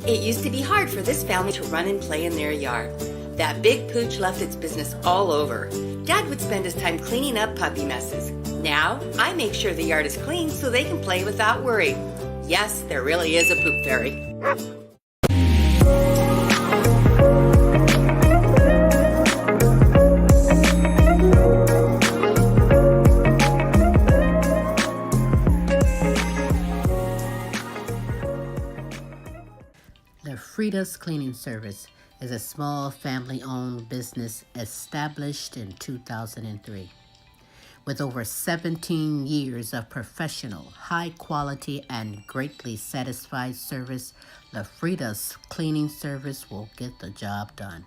It used to be hard for this family to run and play in their yard. That big pooch left its business all over. Dad would spend his time cleaning up puppy messes. Now, I make sure the yard is clean so they can play without worry. Yes, there really is a poop fairy. Frida's Cleaning Service is a small family-owned business established in 2003. With over 17 years of professional, high-quality, and greatly satisfied service, the Frida's Cleaning Service will get the job done.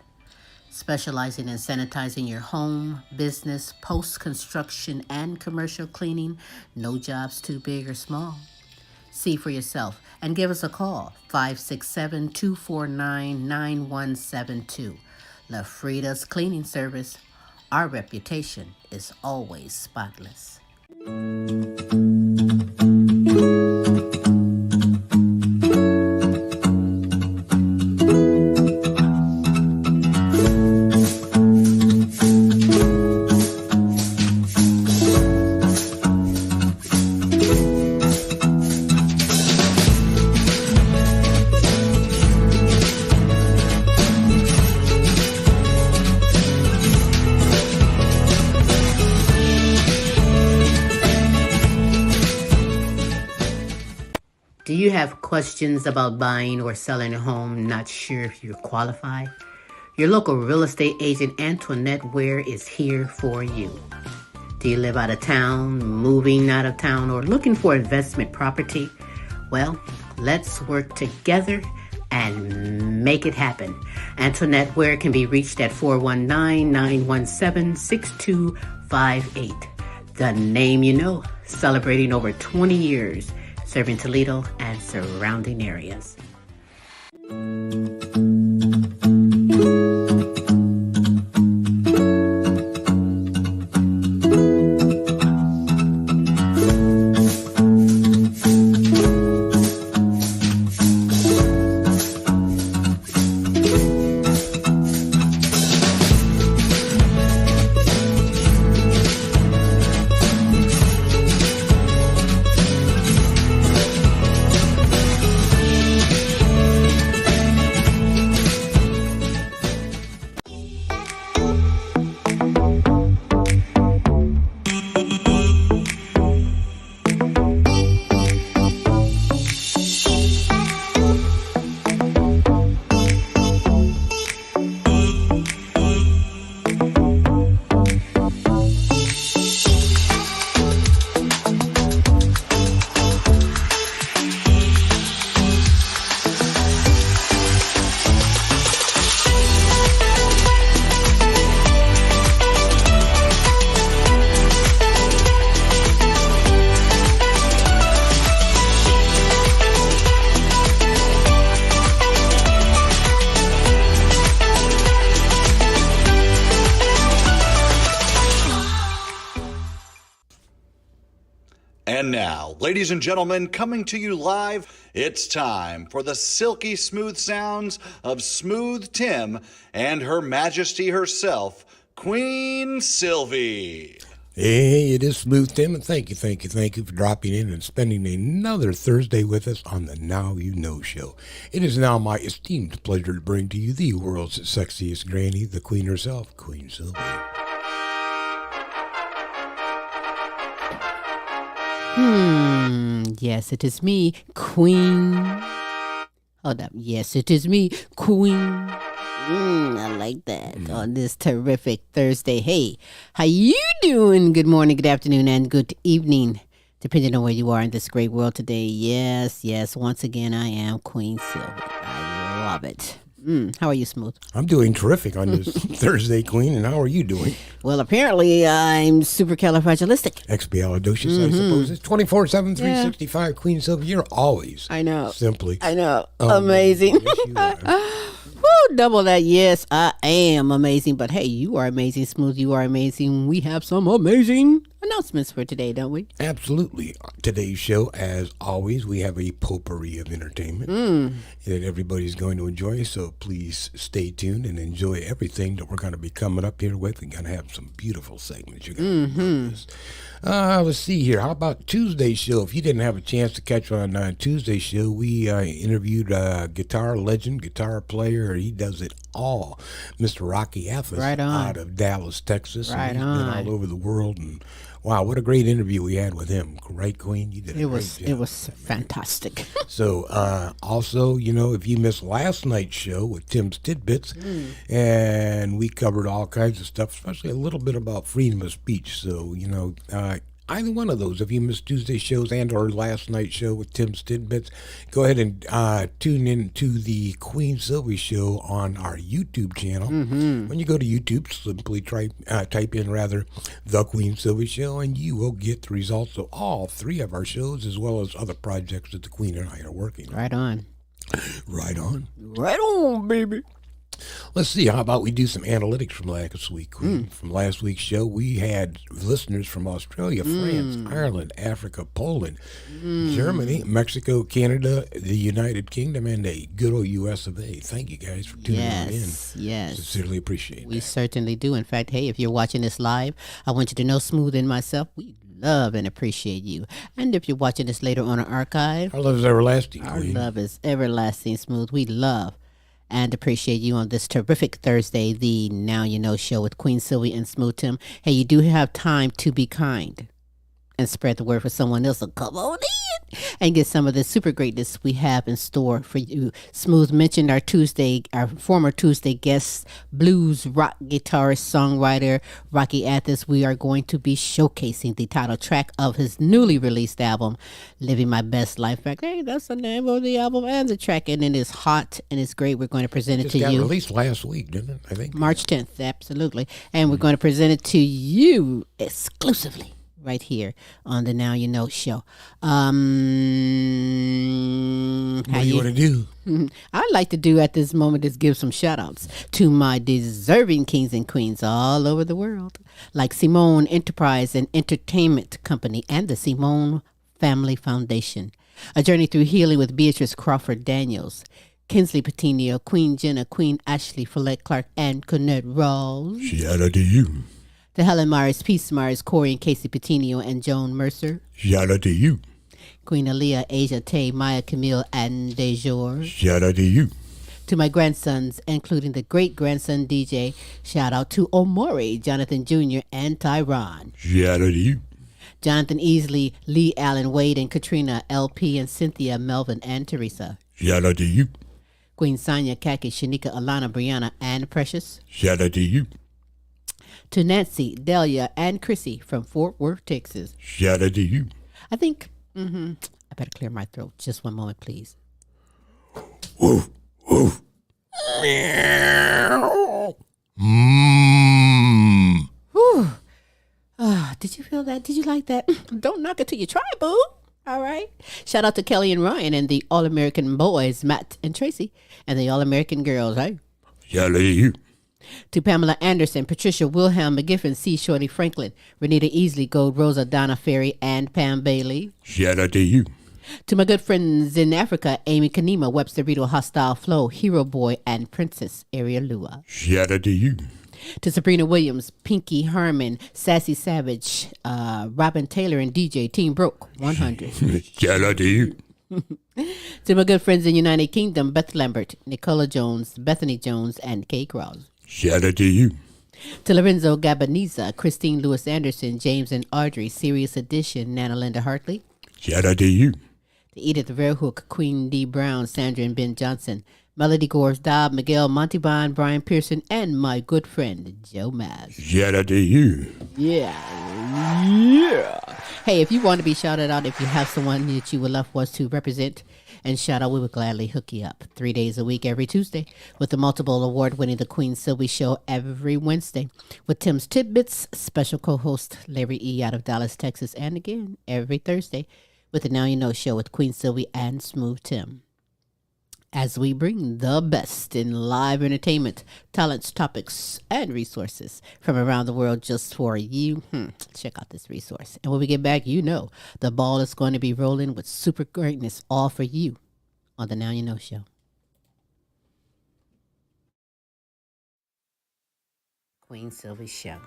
Specializing in sanitizing your home, business, post-construction, and commercial cleaning, no job's too big or small. See for yourself and give us a call, 567-249-9172. La Frida's Cleaning Service. Our reputation is always spotless. Do you have questions about buying or selling a home, not sure if you're qualified? Your local real estate agent, Antoinette Ware, is here for you. Do you live out of town, moving out of town, or looking for investment property? Well, let's work together and make it happen. Antoinette Ware can be reached at 419-917-6258. The name you know, celebrating over 20 years. Serving Toledo and surrounding areas. And now, ladies and gentlemen, coming to you live, it's time for the silky smooth sounds of Smooth Tim and Her Majesty herself, Queen Silvy. Hey, it is Smooth Tim, and thank you for dropping in and spending another Thursday with us on the Now You Know Show. It is now my esteemed pleasure to bring to you the world's sexiest granny, the Queen herself, Queen Silvy. Yes, it is me, Queen. Hold up. Yes, it is me, Queen. I like that on this terrific Thursday. Hey, how you doing? Good morning, good afternoon, and good evening, depending on where you are in this great world today. Yes, once again, I am Queen Silvy. I love it. How are you, Smooth? I'm doing terrific on this Thursday, Queen, and how are you doing? Well, apparently I'm supercalifragilistic. Expialidocious, I suppose. It's 24/7, 365. Queen Silvy, you're always. I know. Simply. I know. Amazing. Yes, you are. Woo, double that. Yes, I am amazing. But hey, you are amazing, Smooth. You are amazing. We have some amazing announcements for today, don't we? Absolutely. Today's show, as always, we have a potpourri of entertainment that everybody's going to enjoy. So please stay tuned and enjoy everything that we're going to be coming up here with. We're going to have some beautiful segments. You're going to love this. Let's see here. How about Tuesday's show? If you didn't have a chance to catch on Tuesday's show, we interviewed a guitar legend, guitar player. He does it all, Mr. Rocky Athos, out of Dallas, Texas. Right and he's been all over the world. And wow, what a great interview we had with him. Right, Queen? You did a great job. It was fantastic. So, also, if you missed last night's show with Tim's Tidbits, and we covered all kinds of stuff, especially a little bit about freedom of speech. So, either one of those, if you missed Tuesday's shows and or last night's show with Tim's Tidbits, go ahead and tune in to the Queen Silvy show on our YouTube channel. When you go to YouTube, simply type in the Queen Silvy show, and you will get the results of all three of our shows, as well as other projects that the Queen and I are working on. Right on. Right on. Right on, baby. Let's see, how about we do some analytics from last week, Queen? From last week's show, we had listeners from Australia, France, Ireland, Africa, Poland, Germany, Mexico, Canada, the United Kingdom, and a good old US of A. Thank you guys for tuning in. Yes. Sincerely appreciate We that. certainly do. In fact, hey, if you're watching this live, I want you to know Smooth and myself, we love and appreciate you. And if you're watching this later on an archive, Our love is everlasting, our Queen. love is everlasting, Smooth. We love and appreciate you on this terrific Thursday, the Now You Know show with Queen Silvy and Smooth Tim. Hey, you do have time to be kind and spread the word for someone else. So come on in and get some of the super greatness we have in store for you. Smooth mentioned our former Tuesday guest, blues rock guitarist, songwriter Rocky Athos. We are going to be showcasing the title track of his newly released album, Living My Best Life. In fact, hey, that's the name of the album and the track, and it is hot and it's great. We're going to present it Just to got you. released last week, didn't it? I think. March 10th, absolutely. And we're going to present it to you exclusively right here on the Now You Know show. What do you want to do? I'd like to do at this moment is give some shout outs to my deserving kings and queens all over the world, like Simone Enterprise and Entertainment Company and the Simone Family Foundation. A Journey Through Healing with Beatrice Crawford Daniels, Kinsley Petiniot, Queen Jenna, Queen Ashley Follett Clark, and Kennette Rawls. Shout out to you. The Helen Myers, Peace Myers, Corey and Casey Petiniot, and Joan Mercer. Shout out to you. Queen Aaliyah, Asia Tay, Maya Camille, and DeJour. Shout out to you. To my grandsons, including the great-grandson DJ, shout out to Omori, Jonathan Jr., and Tyron. Shout out to you. Jonathan Easley, Lee Allen, Wade, and Katrina, LP, and Cynthia, Melvin, and Teresa. Shout out to you. Queen Sonia, Kaki, Shanika, Alana, Brianna, and Precious. Shout out to you. To Nancy, Delia, and Chrissy from Fort Worth, Texas. Shout out to you. I think, I better clear my throat. Just one moment, please. Woof, woof. Meow. Mmm. Whew. Did you feel that? Did you like that? Don't knock it till you try, boo. All right. Shout out to Kelly and Ryan and the All-American boys, Matt and Tracy, and the All-American girls, right? Shout out to you. To Pamela Anderson, Patricia Wilhelm McGiffin, C. Shorty Franklin, Renita Easley, Gold Rosa, Donna Ferry, and Pam Bailey. Shout out to you. To my good friends in Africa, Amy Kanima, Webster Rito, Hostile Flow, Hero Boy, and Princess Ariel Lua. Shout out to you. To Sabrina Williams, Pinky Harmon, Sassy Savage, Robin Taylor, and DJ Team Broke 100. Shout out to you. To my good friends in United Kingdom, Beth Lambert, Nicola Jones, Bethany Jones, and Kay Cross. Shout out to you. To Lorenzo Gabaniza, Christine Lewis Anderson, James and Audrey, Serious Edition, Nana Linda Hartley. Shout out to you. To Edith Verhook, Queen D. Brown, Sandra and Ben Johnson, Melody Gores, Dobb, Miguel Montebon, Brian Pearson, and my good friend, Joe Maz. Shout out to you. Yeah. Hey, if you want to be shouted out, if you have someone that you would love for us to represent and shout out, we would gladly hook you up 3 days a week, every Tuesday, with the multiple award-winning The Queen Silvy Show every Wednesday, with Tim's Tidbits, special co-host Larry E. out of Dallas, Texas, and again, every Thursday, with the Now You Know Show with Queen Silvy and Smooth Tim. as we bring the best in live entertainment, talents, topics, and resources from around the world just for you. Check out this resource. And when we get back, you know the ball is going to be rolling with super greatness, all for you on the Now You Know Show. Queen Silvy Show.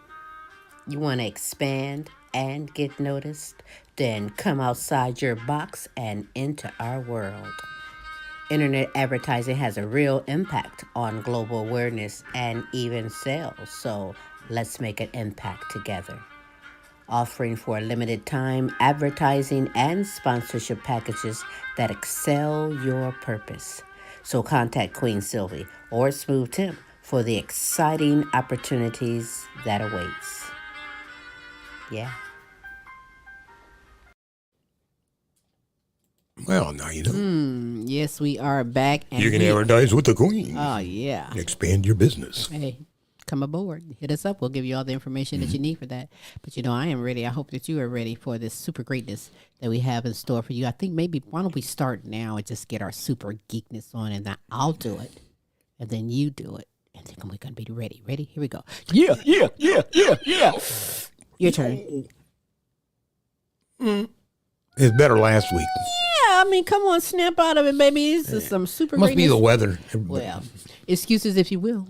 You want to expand and get noticed? Then come outside your box and into our world. Internet advertising has a real impact on global awareness and even sales, so let's make an impact together. Offering for a limited time advertising and sponsorship packages that excel your purpose. So contact Queen Silvy or Smooth Tim for the exciting opportunities that awaits. Yeah. Well, now you know. Yes, we are back. And You can advertise with the Queen. Oh, yeah. Expand your business. Hey, come aboard. Hit us up. We'll give you all the information that you need for that. But, you know, I am ready. I hope that you are ready for this super greatness that we have in store for you. I think maybe, why don't we start now and just get our super geekness on, and then I'll do it, and then you do it, and then we're going to be ready. Ready? Here we go. Yeah. Your turn. It's better last week. Yeah, I mean, come on, snap out of it, baby. This is some super Must be greatness. the weather. Well, excuses if you will.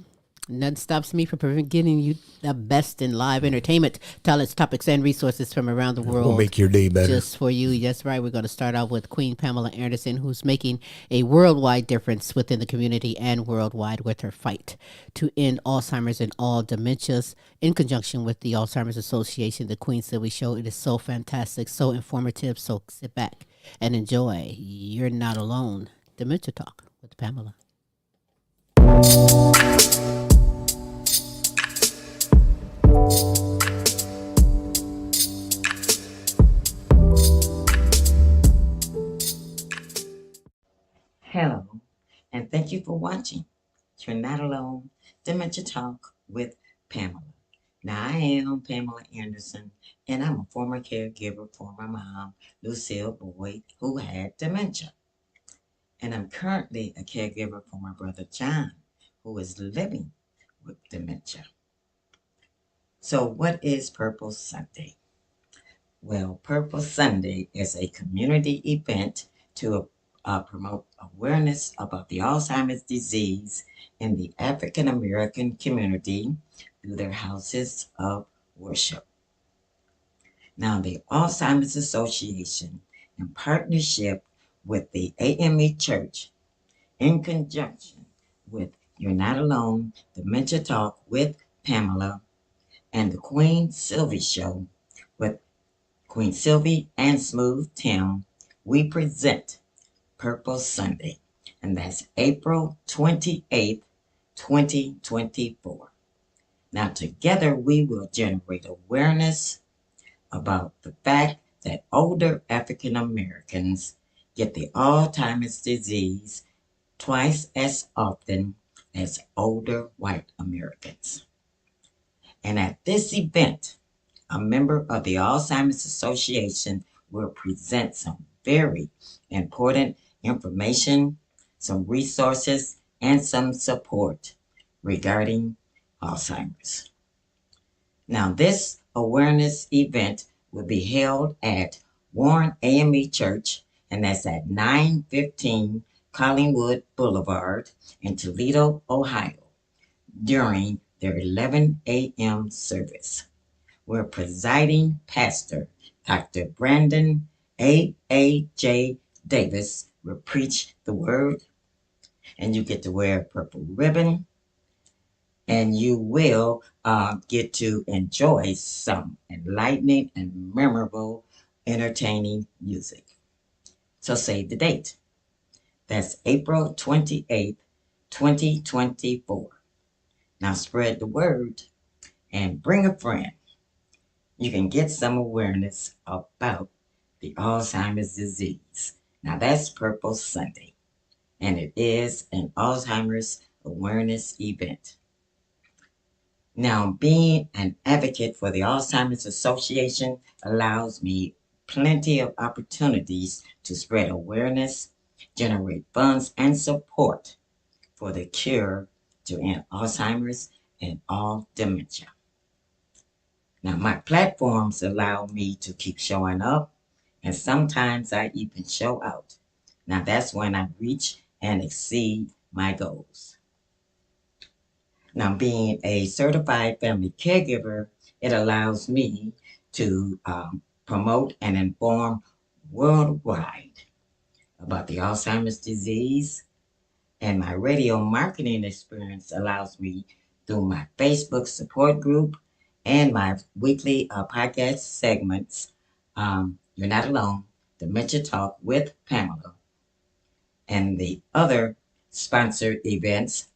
Nothing stops me from getting you the best in live entertainment, talents, topics, and resources from around the world. We'll make your day better. Just for you. That's right. We're going to start off with Queen Pamela Anderson, who's making a worldwide difference within the community and worldwide with her fight to end Alzheimer's and all dementias in conjunction with the Alzheimer's Association, the Queen Silvy Show. It is so fantastic, so informative. So sit back and enjoy. You're not alone. Dementia Talk with Pamela. Hello, and thank you for watching. You're not alone. Dementia Talk with Pamela. Now, I am Pamela Anderson, and I'm a former caregiver for my mom, Michele Boyd, who had dementia. And I'm currently a caregiver for my brother John, who is living with dementia. So, what is Purple Sunday? Well, Purple Sunday is a community event to promote awareness about the Alzheimer's disease in the African American community through their houses of worship. Now, the Alzheimer's Association, in partnership with the AME Church, in conjunction with You're Not Alone, Dementia Talk with Pamela, and the Queen Silvy Show with Queen Silvy and Smooth Tim, we present Purple Sunday, and that's April 28th, 2024. Now, together we will generate awareness about the fact that older African Americans get the Alzheimer's disease twice as often as older white Americans. And at this event, a member of the Alzheimer's Association will present some very important information, some resources, and some support regarding Alzheimer's. Now, this awareness event will be held at Warren AME Church, and that's at 915 Collingwood Boulevard in Toledo, Ohio, during their 11 a.m. service, where presiding pastor, Dr. Brandon A.J. Davis, will preach the word, and you get to wear a purple ribbon, and you will get to enjoy some enlightening and memorable, entertaining music. So save the date. That's April 28th, 2024. Now spread the word and bring a friend. You can get some awareness about the Alzheimer's disease. Now that's Purple Sunday, and it is an Alzheimer's awareness event. Now, being an advocate for the Alzheimer's Association allows me plenty of opportunities to spread awareness generate funds and support for the cure to end Alzheimer's and all dementia. Now, my platforms allow me to keep showing up, and sometimes I even show out. Now, that's when I reach and exceed my goals. Now, being a certified family caregiver, it allows me to promote and inform worldwide about the Alzheimer's disease, and my radio marketing experience allows me through my Facebook support group and my weekly podcast segments, You're Not Alone, Dementia Talk with Pamela, and the other sponsored events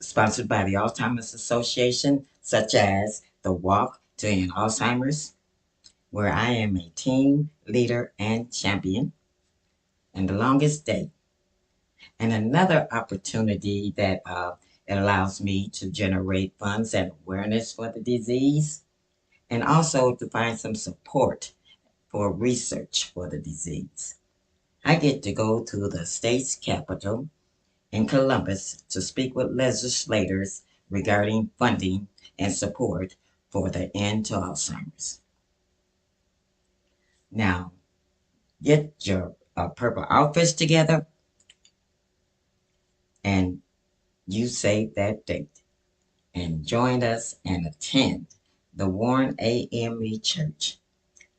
sponsored by the Alzheimer's Association, such as the Walk to End Alzheimer's, where I am a team leader and champion, and the Longest Day. And another opportunity that it allows me to generate funds and awareness for the disease, and also to find some support for research for the disease. I get to go to the state's capital in Columbus to speak with legislators regarding funding and support for the end to Alzheimer's. Now, get your purple outfits together and you save that date and join us and attend the Warren AME Church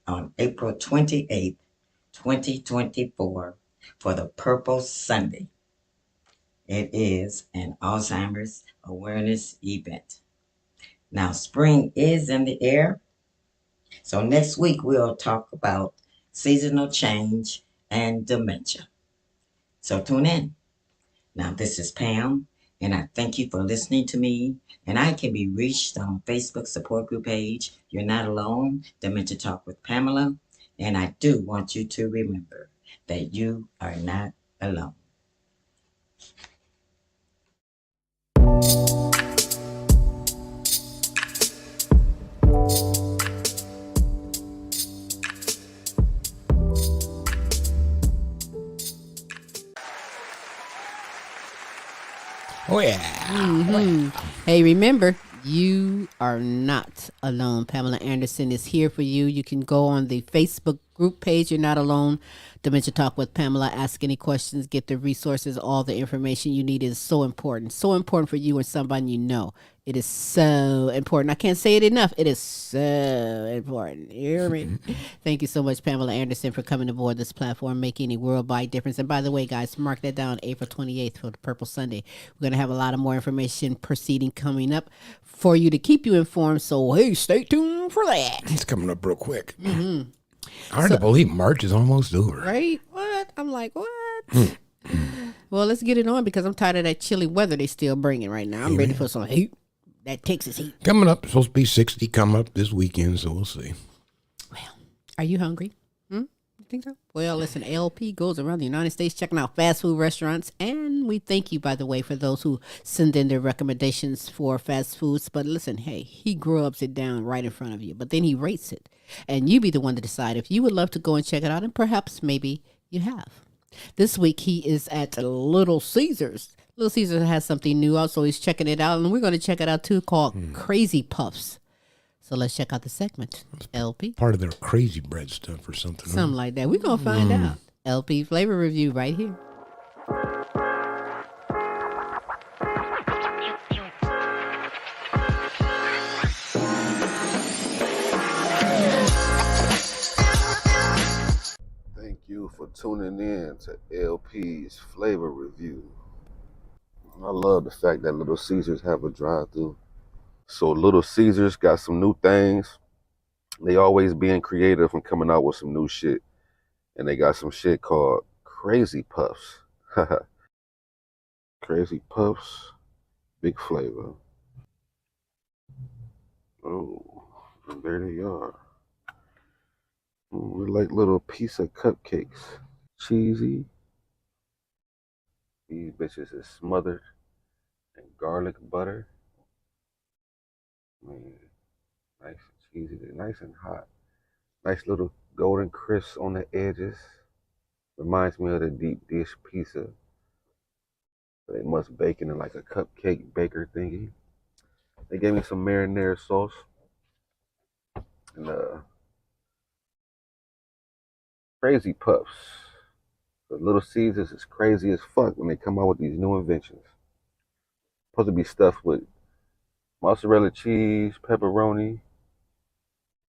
on April 28th, 2024 for the Purple Sunday. It is an Alzheimer's awareness event. Now, spring is in the air, so next week we'll talk about seasonal change and dementia. So tune in. Now, this is Pam, and I thank you for listening to me. And I can be reached on Facebook support group page, You're Not Alone, Dementia Talk with Pamela. And I do want you to remember that you are not alone. Oh, yeah. Hey, remember, you are not alone. Pamela Anderson is here for you. You can go on the Facebook group page, You're Not Alone, Dementia Talk with Pamela. Ask any questions, get the resources, all the information you need is so important. So important for you or somebody you know. It is so important. I can't say it enough. It is so important. You hear me? Thank you so much, Pamela Anderson, for coming aboard this platform, making a worldwide difference. And by the way, guys, mark that down, April 28th for the Purple Sunday. We're going to have a lot of more information proceeding coming up for you to keep you informed. So, hey, stay tuned for that. It's coming up real quick. Hard to believe March is almost over. Right? What? I'm like, what? Well, let's get it on because I'm tired of that chilly weather they still bringing right now. I'm ready for some heat. That Texas heat. Coming up, supposed to be 60 coming up this weekend, so we'll see. Well, are you hungry? You think so? Well, listen, LP goes around the United States checking out fast food restaurants. And we thank you, by the way, for those who send in their recommendations for fast foods. But listen, hey, he grubs it down right in front of you. But then he rates it. And you be the one to decide if you would love to go and check it out. And perhaps maybe you have. This week, he is at Little Caesars. Little Caesars has something new out, so he's checking it out. And we're going to check it out, too, called Crazy Puffs. So let's check out the segment. LP. Part of their crazy bread stuff or something. Something like that. We're going to find out. LP Flavor Review right here. Thank you for tuning in to LP's Flavor Review. I love the fact that Little Caesars have a drive-thru. So Little Caesars got some new things. They always being creative and coming out with some new shit. And they got some shit called Crazy Puffs. Crazy Puffs, big flavor. Oh, and there they are. We're like little piece of cupcakes. Cheesy. These bitches is smothered in garlic butter. Man, nice and cheesy. They're nice and hot. Nice little golden crisp on the edges. Reminds me of the deep dish pizza. They must bake it in like a cupcake baker thingy. They gave me some marinara sauce and crazy puffs. The Little Caesars is crazy as fuck when they come out with these new inventions. Supposed to be stuffed with mozzarella cheese, pepperoni,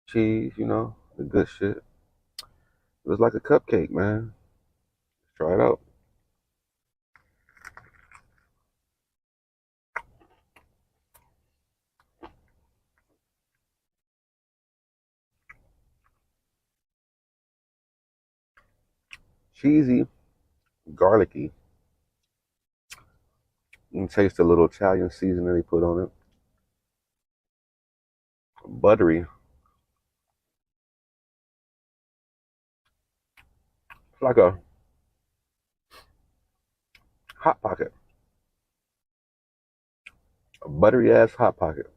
cheese, the good shit. It was like a cupcake, man. Try it out. Cheesy, garlicky. You can taste the little Italian seasoning they put on it. Buttery. It's like a Hot Pocket. A buttery ass Hot Pocket.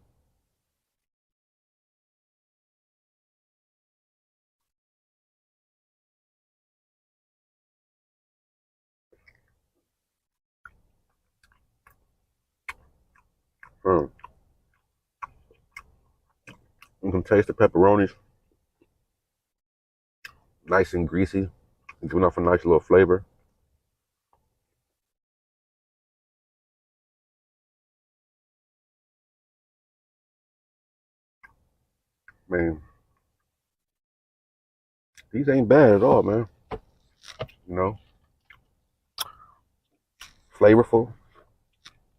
Mm. You can taste the pepperonis. Nice and greasy. Giving off a nice little flavor. Man, these ain't bad at all, man. You know, flavorful.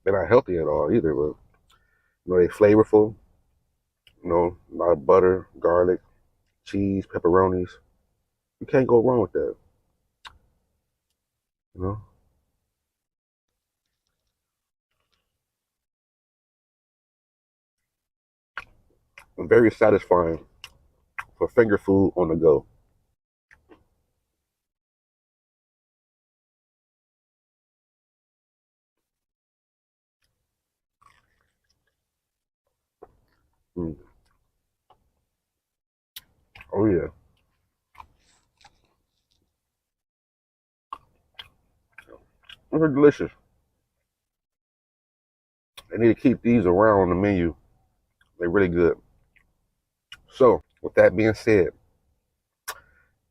They're not healthy at all either, but they flavorful. A lot of butter, garlic, cheese, pepperonis. You can't go wrong with that. You know, very satisfying for finger food on the go. Mm. Oh yeah, they're delicious. They need to keep these around on the menu. They're really good. So, with that being said,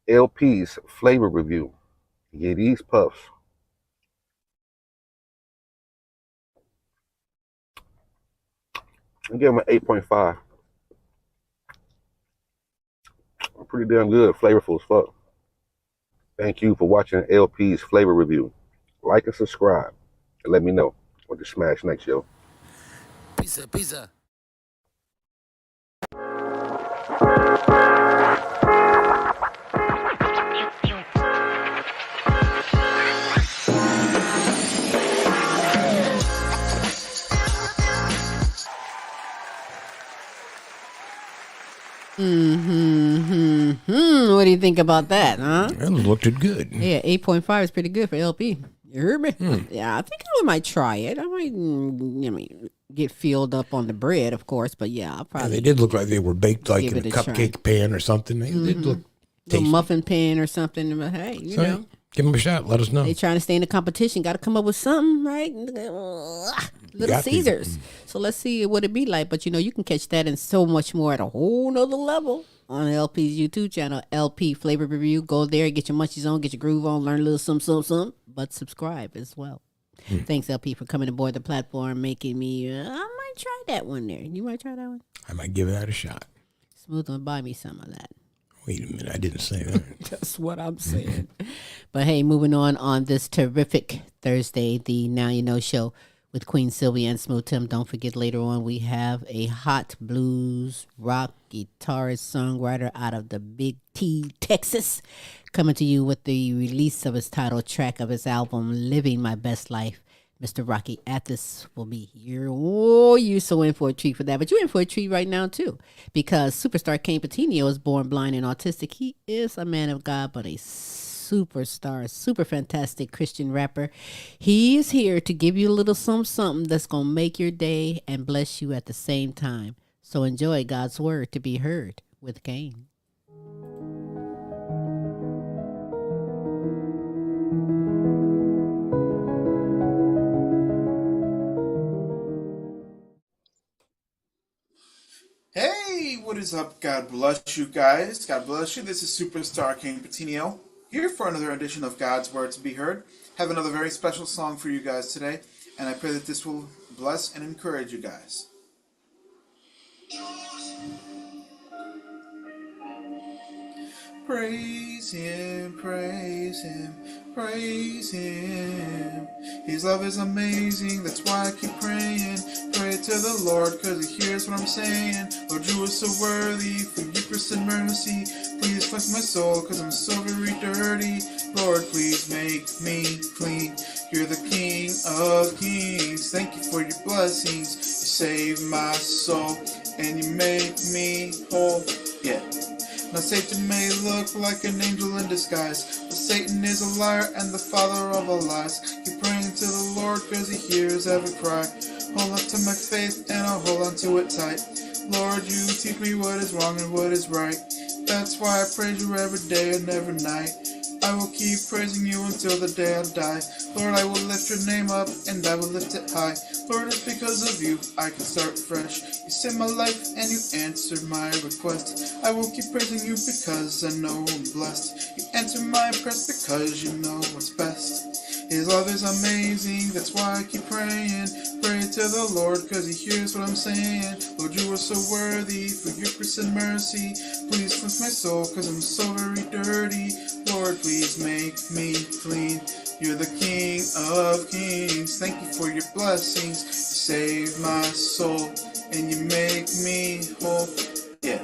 LP's Flavor Review. Yeah, these puffs. I give them an 8.5. Pretty damn good, flavorful as fuck. Thank you for watching LP's Flavor Review. Like and subscribe, and let me know what to smash next, yo. Pizza, pizza. What do you think about that, huh? That looked good. Yeah, 8.5 is pretty good for LP. You heard me? Yeah, I think I might try it. I might, get filled up on the bread, of course, but yeah, I'll probably. They did look like they were baked like give in a it a cupcake pan or something. They did look little tasty. muffin pan or something. But hey, you So, know, give them a shot. Let us know. they trying to stay in the competition. Got to come up with something, right? Little Got to. Caesars. So let's see what it be like. But you can catch that and so much more at a whole nother level on LP's YouTube channel, LP Flavor Review. Go there, get your munchies on, get your groove on, learn a little something, but subscribe as well. Thanks, LP, for coming aboard the platform, making me. I might try that one there. You might try that one. I might give that a shot. Smooth on, buy me some of that. Wait a minute, I didn't say that. That's what I'm saying. But hey, moving on this terrific Thursday, the Now You Know show with Queen Silvy and Smooth Tim. Don't forget, later on we have a hot blues rock guitarist songwriter out of the Big T, Texas, coming to you with the release of his title track of his album Living My Best Life. Mr. Rocky Athis will be here. Oh, you're so in for a treat for that. But you're in for a treat right now, too, because superstar Kayne Petiniot is born blind and autistic. He is a man of God, but a superstar, super fantastic Christian rapper. He is here to give you a little something that's going to make your day and bless you at the same time. So enjoy God's word to be heard with Kayne. is up? God bless you guys. God bless you. This is Superstar Kayne Petiniot here for another edition of God's Word to be Heard. Have another very special song for you guys today, and I pray that this will bless and encourage you guys. Praise Him, praise Him, praise Him. His love is amazing, that's why I keep praying. Pray to the Lord, cause He hears what I'm saying. Lord, you are so worthy, for your grace and mercy. Please cleanse my soul, cause I'm so very dirty. Lord, please make me clean. You're the King of Kings. Thank you for your blessings. You save my soul, and you make me whole. Yeah. Now Satan may look like an angel in disguise, but Satan is a liar and the father of all lies. Keep praying to the Lord cause He hears every cry. Hold on to my faith and I'll hold on to it tight. Lord, you teach me what is wrong and what is right. That's why I praise you every day and every night. I will keep praising you until the day I die. Lord, I will lift your name up and I will lift it high. Lord, it's because of you I can start fresh. You saved my life and you answered my request. I will keep praising you because I know I'm blessed. You answer my prayers because you know what's best. His love is amazing, that's why I keep praying. Pray to the Lord cause He hears what I'm saying. Lord, you are so worthy, for your grace and mercy. Please cleanse my soul cause I'm so very dirty. Lord, please make me clean. You're the King of Kings. Thank you for your blessings. You save my soul and you make me whole. Yeah.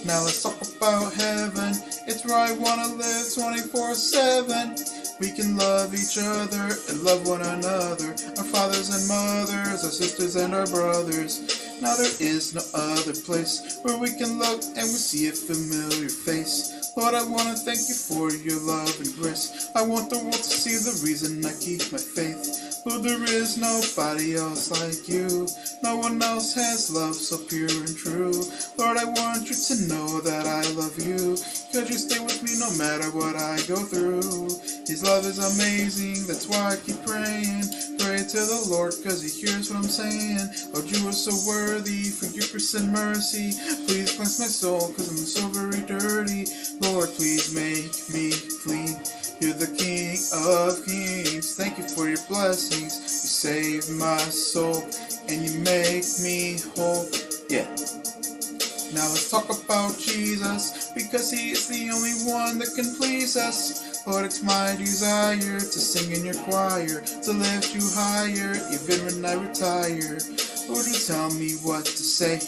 Now let's talk about heaven. It's where I want to live 24/7. We can love each other and love one another. Our fathers and mothers, our sisters and our brothers. Now there is no other place where we can look and we see a familiar face. Lord, I want to thank you for your love and grace. I want the world to see the reason I keep my faith. Lord, there is nobody else like you. No one else has love so pure and true. Lord, I want you to know that I love you. Cause you stay with me no matter what I go through. His love is amazing, that's why I keep praying. Pray to the Lord cause He hears what I'm saying. Lord, you are so worthy, for your grace and mercy. Please cleanse my soul cause I'm so very dirty. Lord, please make me clean. You're the King of Kings. Thank you for your blessings. You save my soul and you make me whole. Yeah. Now let's talk about Jesus, because He is the only one that can please us. Lord, it's my desire to sing in your choir, to lift you higher, even when I retire. Lord, you tell me what to say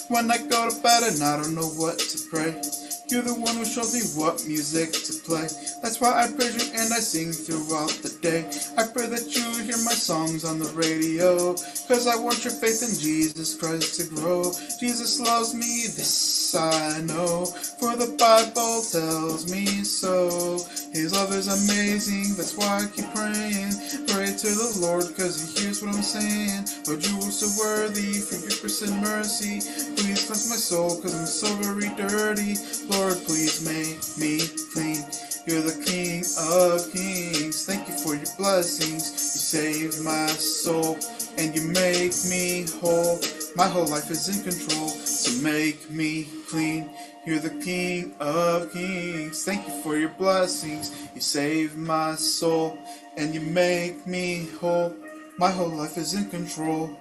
when I go to bed and I don't know what to pray. You're the one who shows me what music to play. That's why I praise you and I sing throughout the day. I pray that you hear my songs on the radio, cause I want your faith in Jesus Christ to grow. Jesus loves me, this I know, for the Bible tells me so. His love is amazing, that's why I keep praying. Pray to the Lord cause He hears what I'm saying. Lord, you are so worthy, for your grace and mercy. Please cleanse my soul cause I'm so very dirty. Lord, please make me clean. You're the King of Kings. Thank you for your blessings. You save my soul and you make me whole. My whole life is in control, so make me clean. You're the King of Kings. Thank you for your blessings. You save my soul and you make me whole. My whole life is in control.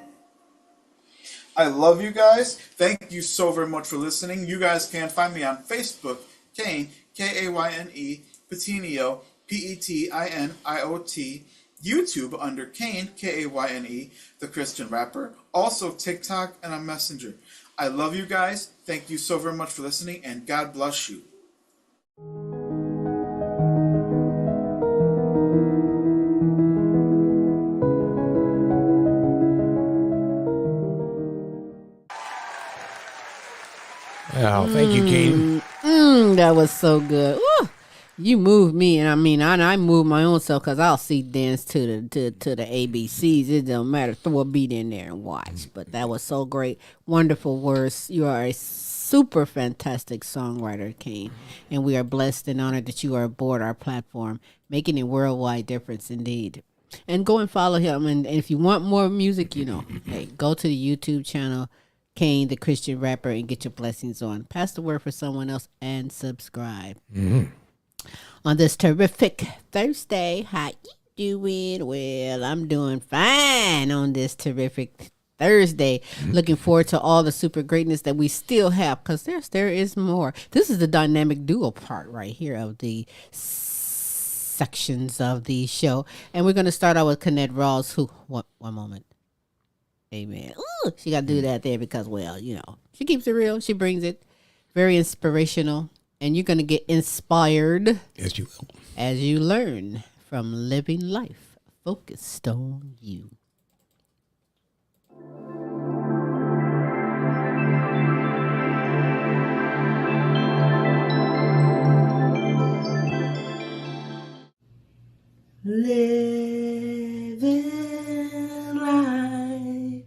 I love you guys. Thank you so very much for listening. You guys can find me on Facebook, Kayne, Kayne, Petiniot, Petiniot, YouTube under Kayne, Kayne, the Christian rapper, also TikTok and on Messenger. I love you guys. Thank you so very much for listening, and God bless you. Oh, thank you, Kayne. That was so good. Woo! You moved me, and I move my own self because I'll see dance to the ABCs. It don't matter. Throw a beat in there and watch. But that was so great. Wonderful words. You are a super fantastic songwriter, Kayne, and we are blessed and honored that you are aboard our platform, making a worldwide difference indeed. And go and follow him. And if you want more music, hey, go to the YouTube channel. Kayne, the Christian rapper, and get your blessings on. Pass the word for someone else and subscribe. On this terrific Thursday, how you doing? Well, I'm doing fine on this terrific Thursday. Looking forward to all the super greatness that we still have, because there is more. This is the dynamic duo part right here of the sections of the show. And we're going to start out with Kennette Rawls, who, one moment. Amen. Ooh, she got to do that there because, well, you know, she keeps it real. She brings it. Very inspirational. And you're going to get inspired. Yes, you will. As you learn from living life focused on you. Living life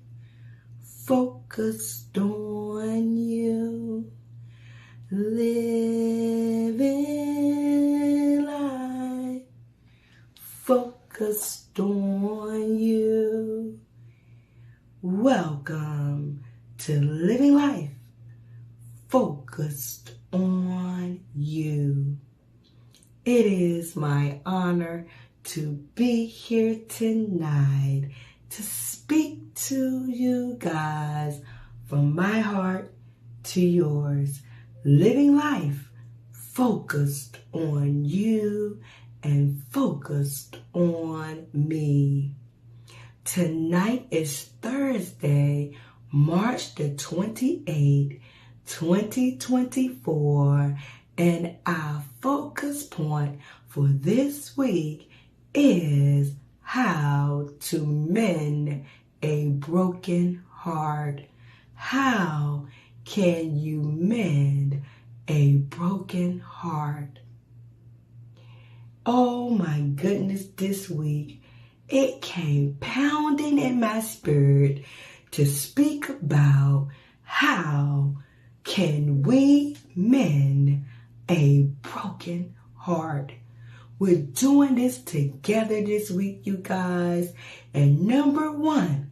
focused on you. Living life focused on you. Welcome to Living Life Focused on You. It is my honor to be here tonight to speak to you guys from my heart to yours. Living life focused on you and focused on me. Tonight is Thursday, March the 28th, 2024, and our focus point for this week is how to mend a broken heart. How can you mend a broken heart? Oh my goodness, this week it came pounding in my spirit to speak about how can we mend a broken heart. We're doing this together this week, you guys. And number one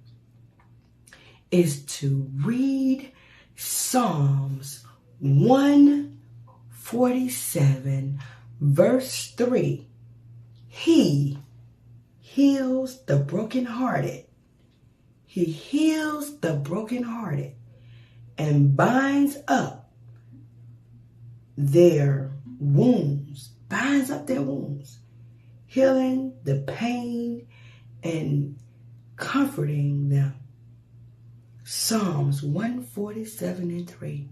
is to read Psalms 147, verse 3. He heals the brokenhearted. He heals the brokenhearted and binds up their wounds. Binds up their wounds, healing the pain and comforting them. Psalms 147 and 3.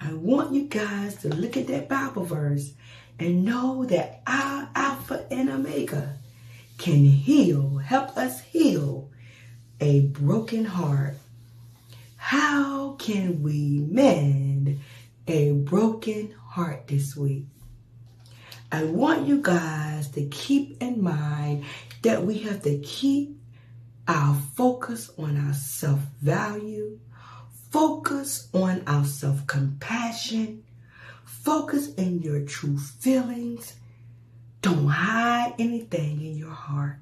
I want you guys to look at that Bible verse and know that our Alpha and Omega can heal, help us heal a broken heart. How can we mend a broken heart this week? I want you guys to keep in mind that we have to keep our focus on our self-value, focus on our self-compassion, focus in your true feelings. Don't hide anything in your heart.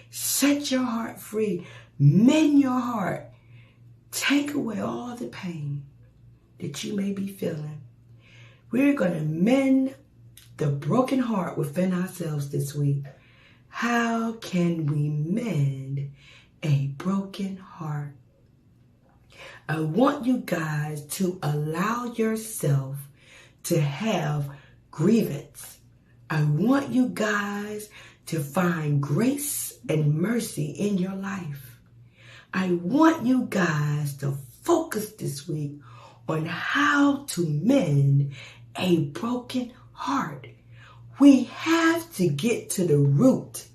Set your heart free. Mend your heart. Take away all the pain that you may be feeling. We're going to mend the broken heart within ourselves this week. How can we mend a broken heart? I want you guys to allow yourself to have grievance. I want you guys to find grace and mercy in your life. I want you guys to focus this week on how to mend a broken heart. We have to get to the root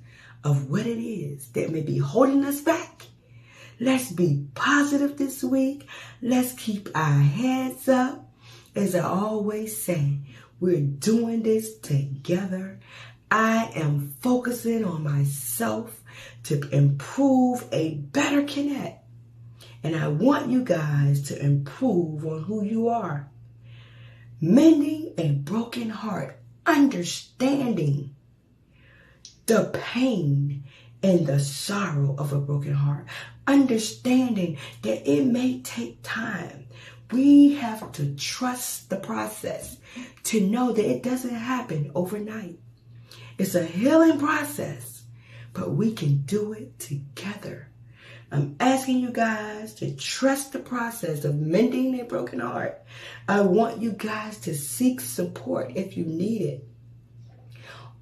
of what it is that may be holding us back. Let's be positive this week. Let's keep our heads up. As I always say, we're doing this together. I am focusing on myself to improve a better Kennette. And I want you guys to improve on who you are. Mending a broken heart, understanding the pain in the sorrow of a broken heart, understanding that it may take time. We have to trust the process to know that it doesn't happen overnight. It's a healing process, but we can do it together. I'm asking you guys to trust the process of mending a broken heart. I want you guys to seek support if you need it.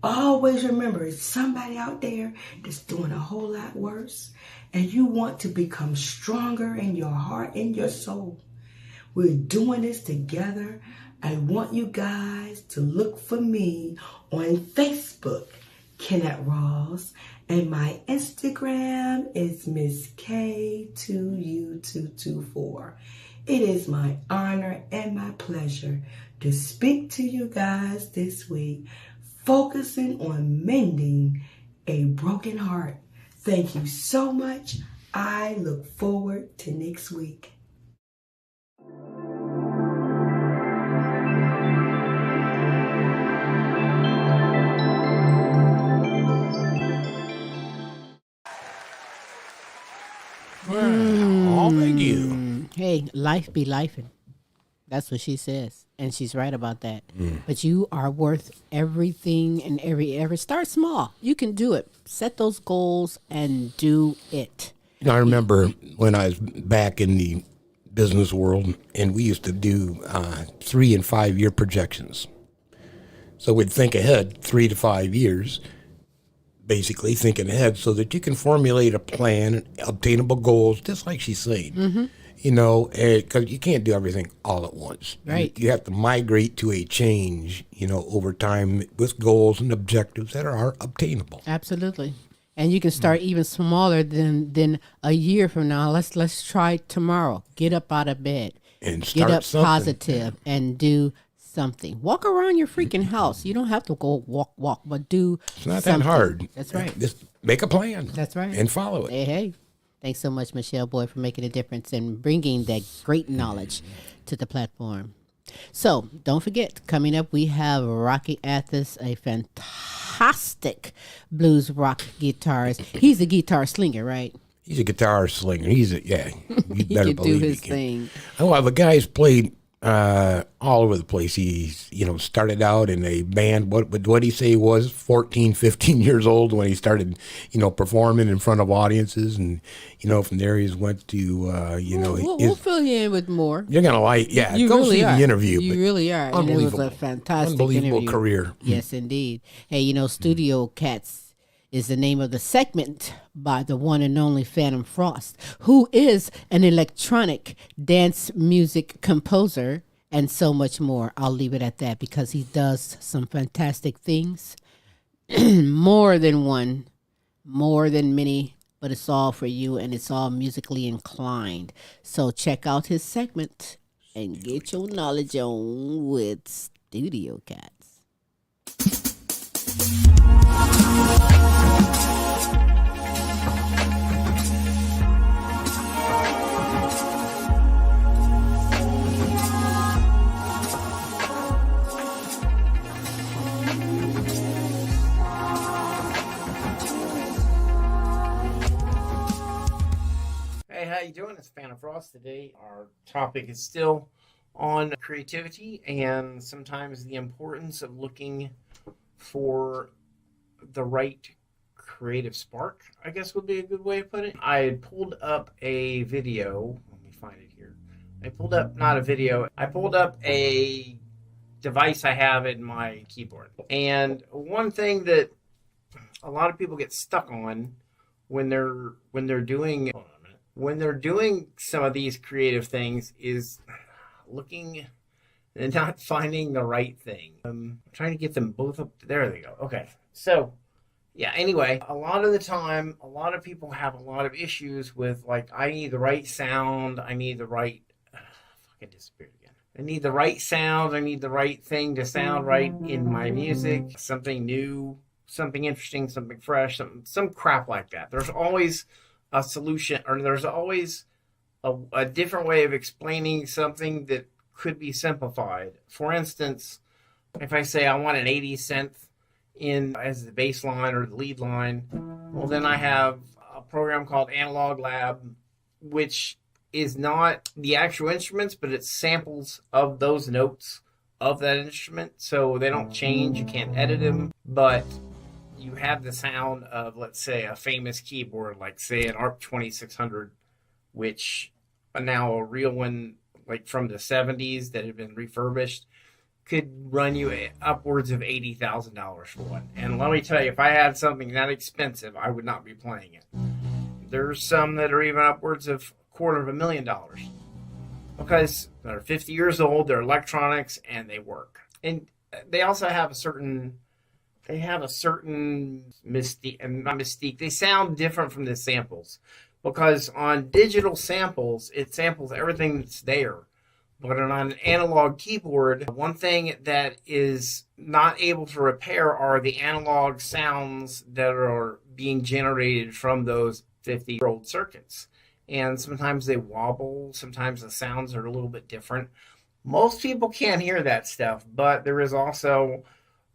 Always remember, it's somebody out there that's doing a whole lot worse, and you want to become stronger in your heart, in your soul. We're doing this together. I want you guys to look for me on Facebook, Kennette Rawls, and my Instagram is Miss K2U224. It is my honor and my pleasure to speak to you guys this week, focusing on mending a broken heart. Thank you so much. I look forward to next week. Oh, thank you. Hey, life be lifing. That's what she says, and she's right about that. But you are worth everything and every. Start small. You can do it. Set those goals and do it. I remember when I was back in the business world, and we used to do 3 and 5 year projections. So we'd think ahead 3 to 5 years, basically thinking ahead, so that you can formulate a plan, obtainable goals, just like she's saying. Mm-hmm. You know, because you can't do everything all at once. Right. You have to migrate to a change, you know, over time with goals and objectives that are obtainable. Absolutely. And you can start even smaller than a year from now. Let's try tomorrow. Get up out of bed. And start Get up something. positive and do something. Walk around your freaking house. You don't have to go walk, but do It's not something. that hard. That's right. Just make a plan. That's right. And follow it. Hey. Thanks so much, Michele Boyd, for making a difference and bringing that great knowledge to the platform. So don't forget, coming up, we have Rocky Athos, a fantastic blues rock guitarist. He's a guitar slinger, right? He's a guitar slinger. You better He can believe do his he can. thing. Oh, the guy's played all over the place. He's, started out in a band. What did he say he was? 14, 15 years old when he started, performing in front of audiences. And, from there he went to, We'll fill you in with more. You're going to like, You go really see are. the interview. You but really are. And it was Unbelievable. a fantastic Unbelievable interview. career. Yes, indeed. Hey, Studio Cats is the name of the segment by the one and only Fantom Frost, who is an electronic dance music composer and so much more. I'll leave it at that because he does some fantastic things. More than one, more than many, but it's all for you and it's all musically inclined. So check out his segment and get your knowledge on with Studio Cats. Hey, how you doing? It's Fantom Frost. Today our topic is still on creativity and sometimes the importance of looking for the right creative spark, I guess would be a good way to put it. I had pulled up a video. Let me find it here. I pulled up a device I have in my keyboard. And one thing that a lot of people get stuck on when they're doing some of these creative things is looking and not finding the right thing. I'm trying to get them both up. There they go. Okay. So, yeah, anyway, a lot of the time, a lot of people have a lot of issues with, like, I need the right sound. I need the right... fucking disappeared again. I need the right sound. I need the right thing to sound right in my music. Something new, something interesting, something fresh, some crap like that. There's always a solution, or there's always a different way of explaining something that could be simplified. For instance, if I say I want an 80 synth in as the bass line or the lead line. Well, then I have a program called Analog Lab, which is not the actual instruments, but it's samples of those notes of that instrument. So they don't change. You can't edit them, but you have the sound of, let's say, a famous keyboard, like say an ARP 2600, which now a real one, like from the 70s that had been refurbished, could run you upwards of $80,000 for one. And let me tell you, if I had something that expensive, I would not be playing it. There's some that are even upwards of $250,000 because they're 50 years old, they're electronics, and they work. And they also have a certain mystique, and not mystique. They sound different from the samples because on digital samples, it samples everything that's there. But on an analog keyboard, one thing that is not able to repair are the analog sounds that are being generated from those 50-year-old circuits. And sometimes they wobble, sometimes the sounds are a little bit different. Most people can't hear that stuff, but there is also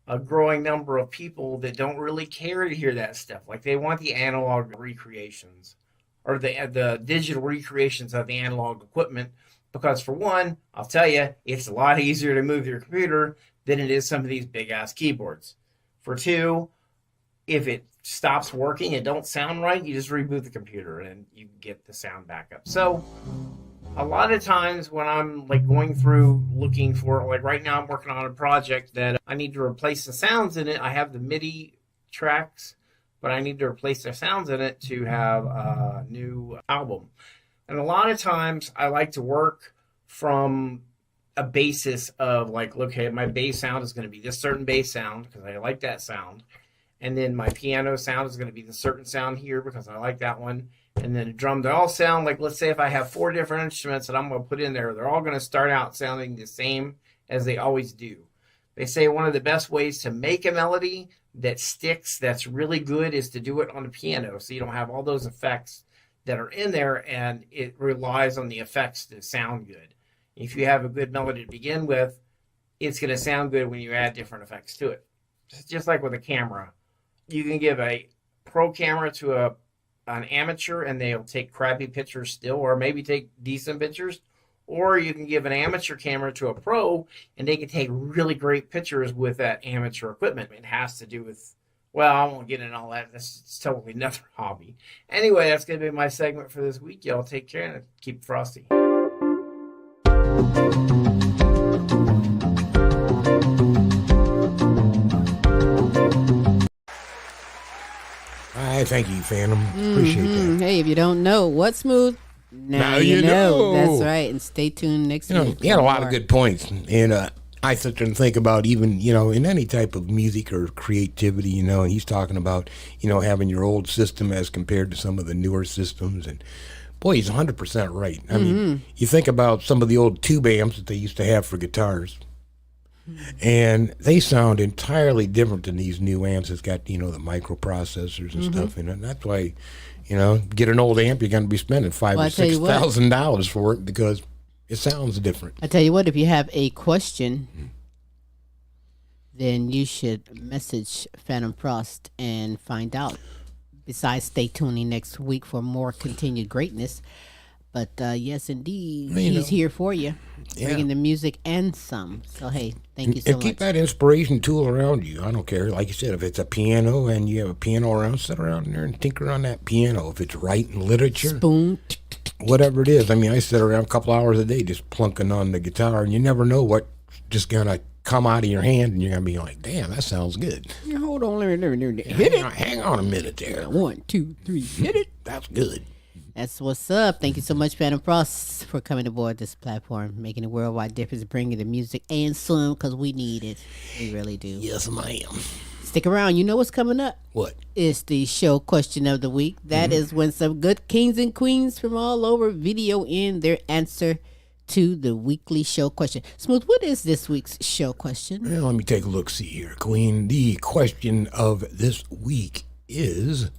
a growing number of people that don't really care to hear that stuff. Like they want the analog recreations or the digital recreations of the analog equipment. Because for one, I'll tell you, it's a lot easier to move your computer than it is some of these big-ass keyboards. For two, if it stops working, it don't sound right, you just reboot the computer and you get the sound back up. So a lot of times when I'm like going through looking for, like right now I'm working on a project that I need to replace the sounds in it. I have the MIDI tracks, but I need to replace the sounds in it to have a new album. And a lot of times I like to work from a basis of like, okay, my bass sound is going to be this certain bass sound because I like that sound. And then my piano sound is going to be the certain sound here because I like that one. And then the drum, they all sound like, let's say if I have 4 different instruments that I'm going to put in there, they're all going to start out sounding the same as they always do. They say one of the best ways to make a melody that sticks, that's really good, is to do it on the piano. So you don't have all those effects that are in there, and it relies on the effects to sound good. If you have a good melody to begin with, it's going to sound good when you add different effects to it. It's just like with a camera. You can give a pro camera to an amateur, and they'll take crappy pictures still, or maybe take decent pictures. Or you can give an amateur camera to a pro, and they can take really great pictures with that amateur equipment. It has to do with, well, I won't get into all that. That's totally another hobby. Anyway, that's going to be my segment for this week. Y'all take care and keep it frosty. I thank you, Fantom. Appreciate that. Hey, if you don't know what's smooth, now you know. That's right. And stay tuned next week. He had a lot of good points. And I sit there and think about even, in any type of music or creativity, and he's talking about, having your old system as compared to some of the newer systems. And boy, he's 100% right. I mean, you think about some of the old tube amps that they used to have for guitars. And they sound entirely different than these new amps. It's got, the microprocessors and stuff in it. And that's why, get an old amp, you're going to be spending $5,000 or $6,000 for it because it sounds different. I tell you what, if you have a question, then you should message Phantom Frost and find out. Besides, stay tuning next week for more continued greatness. But yes, indeed, he's here for you, bringing the music and some. So, hey, thank you so much. Keep that inspiration tool around you. I don't care. Like you said, if it's a piano and you have a piano around, sit around there and tinker on that piano. If it's writing literature, spoon, whatever it is. I mean, I sit around a couple hours a day just plunking on the guitar, and you never know what's just going to come out of your hand, and you're going to be like, damn, that sounds good. Hold on, let me hit it. Hang on a minute there. 1, 2, 3, hit it. That's good. That's what's up. Thank you so much, Phantom Frost, for coming aboard this platform, making a worldwide difference, bringing the music and some, because we need it. We really do. Yes, ma'am. Stick around. You know what's coming up? What? It's the show question of the week. That is when some good kings and queens from all over video in their answer to the weekly show question. Smooth, what is this week's show question? Well, let me take a look. See here, Queen. The question of this week is...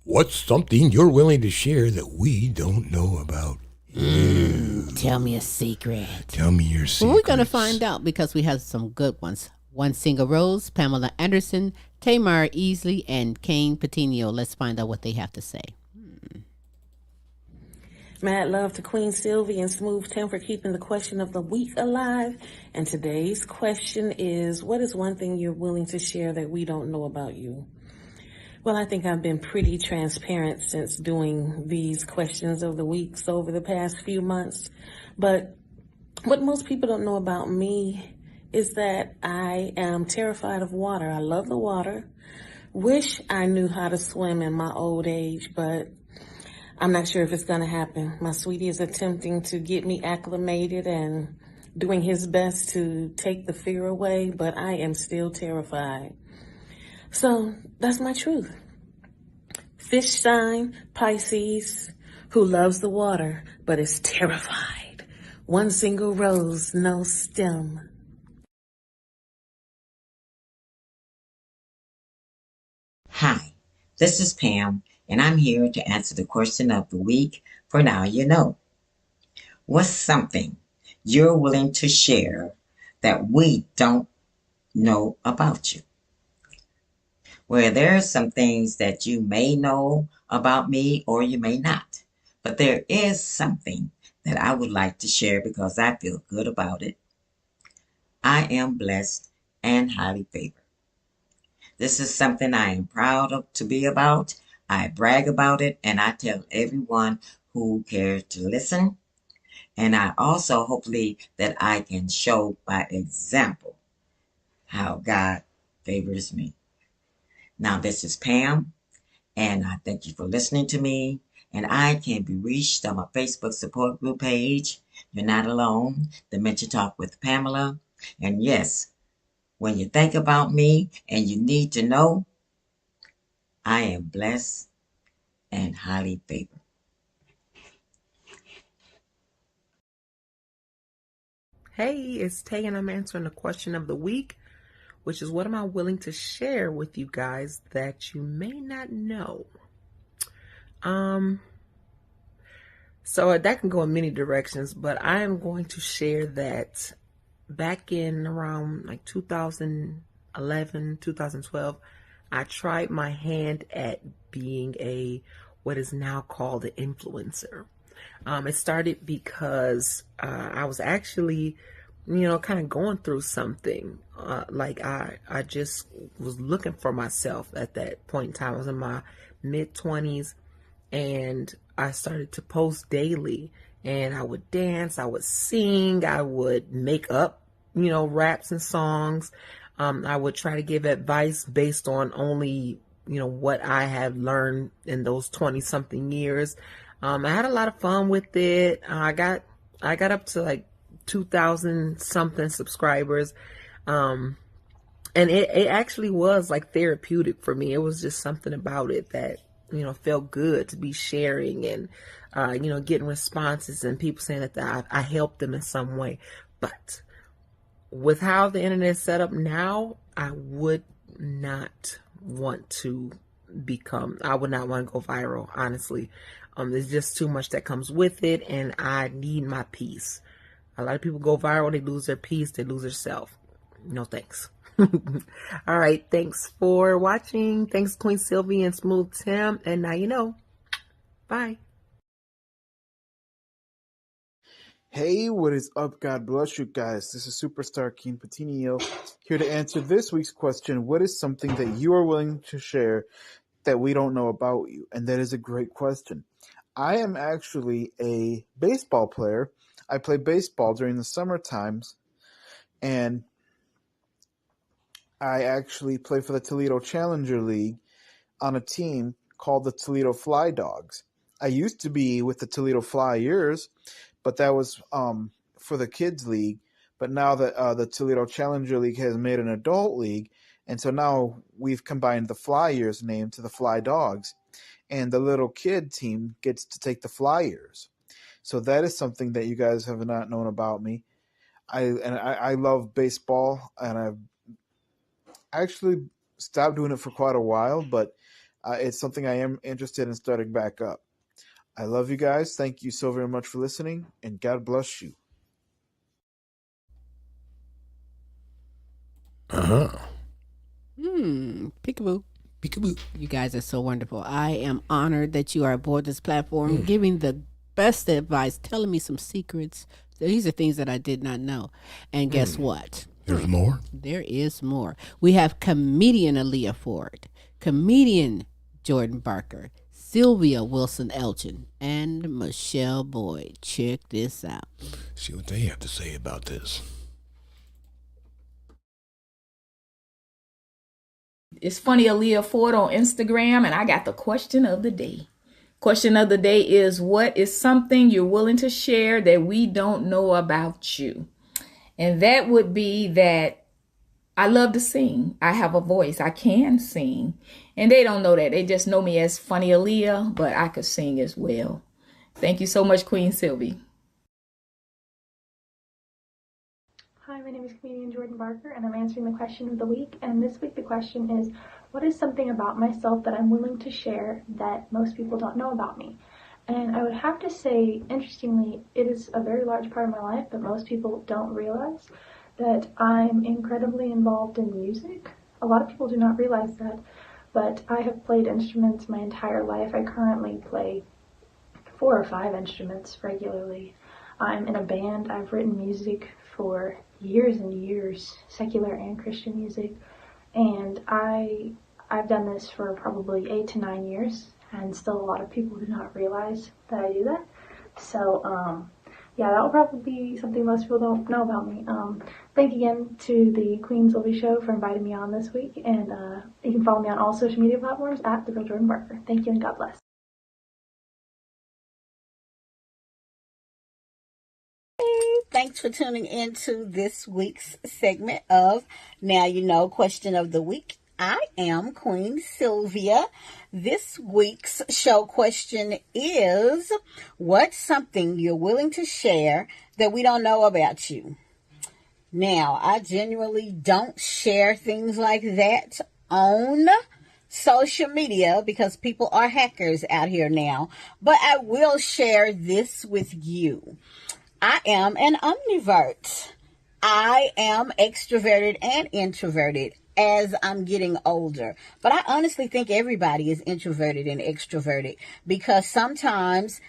what's something you're willing to share that we don't know about? Tell me a secret. Tell me your secret. Well, we're going to find out because we have some good ones. One Single Rose, Pamela Anderson, Tamar Easley, and Kayne Petiniot. Let's find out what they have to say. Mad love to Queen Silvy and Smooth Tim for keeping the question of the week alive. And today's question is, what is one thing you're willing to share that we don't know about you? Well, I think I've been pretty transparent since doing these questions of the weeks over the past few months. But what most people don't know about me is that I am terrified of water. I love the water. Wish I knew how to swim in my old age, but I'm not sure if it's going to happen. My sweetie is attempting to get me acclimated and doing his best to take the fear away, but I am still terrified. So that's my truth. Fish sign, Pisces, who loves the water, but is terrified. One single rose, no stem. Hi, this is Pam, and I'm here to answer the question of the week for Now You Know. What's something you're willing to share that we don't know about you? Well, there are some things that you may know about me or you may not, but there is something that I would like to share because I feel good about it. I am blessed and highly favored. This is something I am proud of to be about. I brag about it, and I tell everyone who cares to listen. And I also hopefully that I can show by example how God favors me. Now, this is Pam, and I thank you for listening to me. And I can be reached on my Facebook support group page. You're not alone. Dementia Talk with Pamela. And yes, when you think about me and you need to know, I am blessed and highly favored. Hey, it's Tay, and I'm answering the question of the week, which is, what am I willing to share with you guys that you may not know? So that can go in many directions, but I am going to share that back in around like 2011, 2012, I tried my hand at being what is now called an influencer. It started because I was actually, kind of going through something. I just was looking for myself at that point in time. I was in my mid-20s, and I started to post daily, and I would dance, I would sing, I would make up, raps and songs. I would try to give advice based on only, what I have learned in those 20-something years. I had a lot of fun with it. I got up to like 2,000 something subscribers. And it actually was like therapeutic for me. It was just something about it that, felt good to be sharing and, getting responses and people saying that I helped them in some way. But with how the internet is set up now, I would not want to go viral, honestly. There's just too much that comes with it, and I need my peace. A lot of people go viral, they lose their peace, they lose their self. No thanks. All right, thanks for watching. Thanks, Queen Silvy and Smooth Tim, and now you know. Bye. Hey, what is up? God bless you guys. This is Superstar Kayne Petiniot here to answer this week's question. What is something that you are willing to share that we don't know about you? And that is a great question. I am actually a baseball player. I play baseball during the summer times, and I actually play for the Toledo Challenger League on a team called the Toledo Fly Dogs. I used to be with the Toledo Flyers, but that was for the kids league. But now that the Toledo Challenger League has made an adult league, and so now we've combined the Flyers name to the Fly Dogs, and the little kid team gets to take the Flyers. So that is something that you guys have not known about me. I love baseball, and I've actually stopped doing it for quite a while, but it's something I am interested in starting back up. I love you guys. Thank you so very much for listening, and God bless you. Peekaboo. Peekaboo. You guys are so wonderful. I am honored that you are aboard this platform, giving the best advice, telling me some secrets. These are things that I did not know. And guess what? There's more? There is more. We have comedian Aaliyah Ford, comedian Jordan Barker, Sylvia Wilson Elgin, and Michele Boyd. Check this out. See what they have to say about this. It's funny, Aaliyah Ford on Instagram, and I got the question of the day. Question of the day is, what is something you're willing to share that we don't know about you? And that would be that I love to sing. I have a voice. I can sing. And they don't know that. They just know me as Funny Aaliyah, but I could sing as well. Thank you so much, Queen Silvy. Hi, my name is comedian Jordan Barker, and I'm answering the question of the week. And this week the question is, what is something about myself that I'm willing to share that most people don't know about me? And I would have to say, interestingly, it is a very large part of my life, but most people don't realize that I'm incredibly involved in music. A lot of people do not realize that, but I have played instruments my entire life. I currently play 4 or 5 instruments regularly. I'm in a band. I've written music for years and years, secular and Christian music, and I've done this for probably 8 to 9 years, and still a lot of people do not realize that I do that. So yeah, that will probably be something most people don't know about me. Thank you again to the Queen Silvy Show for inviting me on this week, and you can follow me on all social media platforms at The Real Jordan Barker. Thank you and God bless. Thanks for tuning into this week's segment of Now You Know Question of the Week. I am Queen Sylvia. This week's show question is, what's something you're willing to share that we don't know about you? Now, I genuinely don't share things like that on social media because people are hackers out here now, but I will share this with you. I am an omnivert. I am extroverted and introverted as I'm getting older. But I honestly think everybody is introverted and extroverted because sometimes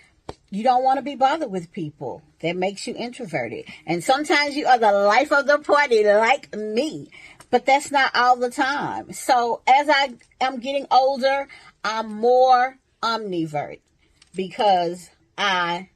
you don't want to be bothered with people. That makes you introverted. And sometimes you are the life of the party like me. But that's not all the time. So as I am getting older, I'm more omnivert because I